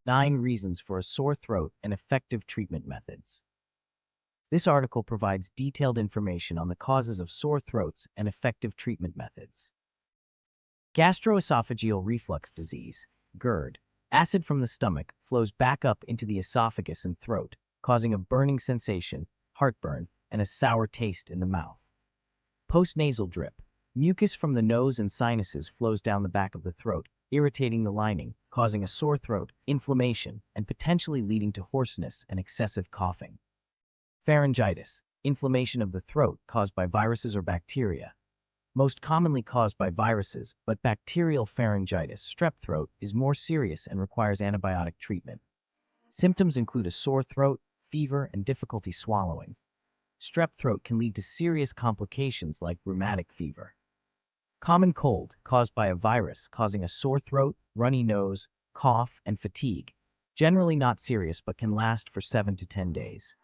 9 Reasons for a Sore Throat and Effective Treatment Methods. This article provides detailed information on the causes of sore throats and effective treatment methods. Gastroesophageal Reflux Disease, GERD. Acid from the stomach flows back up into the esophagus and throat, causing a burning sensation, heartburn, and a sour taste in the mouth. Postnasal Drip. Mucus from the nose and sinuses flows down the back of the throat, irritating the lining, causing a sore throat, inflammation, and potentially leading to hoarseness and excessive coughing. Pharyngitis. Inflammation of the throat caused by viruses or bacteria. Most commonly caused by viruses, but bacterial pharyngitis, strep throat, is more serious and requires antibiotic treatment. Symptoms include a sore throat, fever, and difficulty swallowing. Strep throat can lead to serious complications like rheumatic fever. Common cold, caused by a virus, causing a sore throat, runny nose, cough, and fatigue. Generally not serious but can last for 7 to 10 days.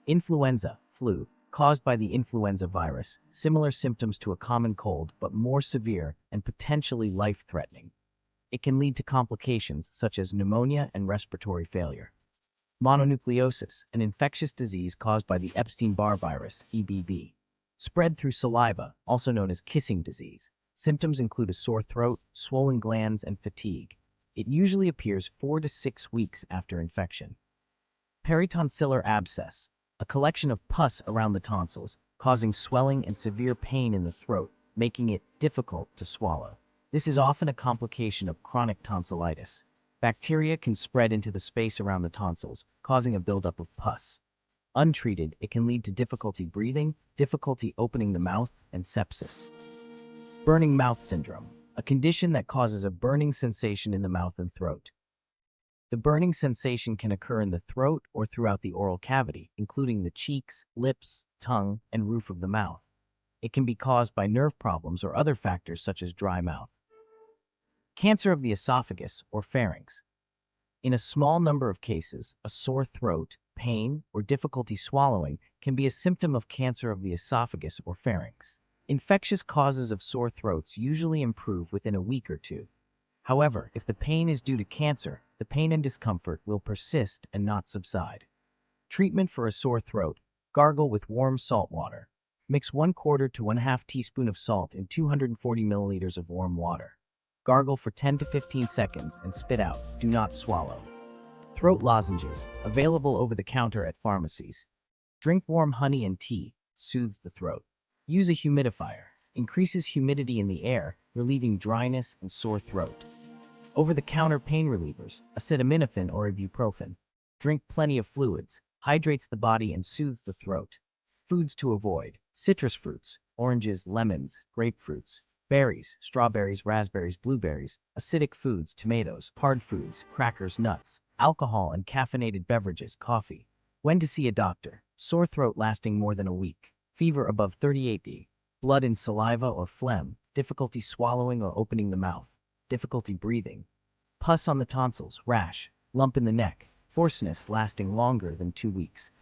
Influenza, flu, caused by the influenza virus, similar symptoms to a common cold but more severe and potentially life-threatening. It can lead to complications such as pneumonia and respiratory failure. Mononucleosis, an infectious disease caused by the Epstein-Barr virus, EBV. Spread through saliva, also known as kissing disease. Symptoms include a sore throat, swollen glands, and fatigue. It usually appears 4 to 6 weeks after infection. Peritonsillar abscess, a collection of pus around the tonsils, causing swelling and severe pain in the throat, making it difficult to swallow. This is often a complication of chronic tonsillitis. Bacteria can spread into the space around the tonsils, causing a buildup of pus. Untreated, it can lead to difficulty breathing, difficulty opening the mouth, and sepsis. Burning mouth syndrome, a condition that causes a burning sensation in the mouth and throat. The burning sensation can occur in the throat or throughout the oral cavity, including the cheeks, lips, tongue, and roof of the mouth. It can be caused by nerve problems or other factors such as dry mouth. Cancer of the esophagus or pharynx. In a small number of cases, a sore throat, pain, or difficulty swallowing can be a symptom of cancer of the esophagus or pharynx. Infectious causes of sore throats usually improve within a week or two. However, if the pain is due to cancer, the pain and discomfort will persist and not subside. Treatment for a sore throat: gargle with warm salt water. Mix 1/4 to 1/2 teaspoon of salt in 240 milliliters of warm water. Gargle for 10 to 15 seconds and spit out. Do not swallow. Throat lozenges, available over the counter at pharmacies. Drink warm honey and tea, soothes the throat. Use a humidifier, increases humidity in the air, relieving dryness and sore throat. Over-the-counter pain relievers, acetaminophen or ibuprofen. Drink plenty of fluids, hydrates the body and soothes the throat. Foods to avoid: citrus fruits, oranges, lemons, grapefruits, berries, strawberries, raspberries, blueberries, acidic foods, tomatoes, hard foods, crackers, nuts, alcohol and caffeinated beverages, coffee. When to see a doctor: sore throat lasting more than a week, fever above 38°, blood in saliva or phlegm, difficulty swallowing or opening the mouth, difficulty breathing, pus on the tonsils, rash, lump in the neck, hoarseness lasting longer than 2 weeks,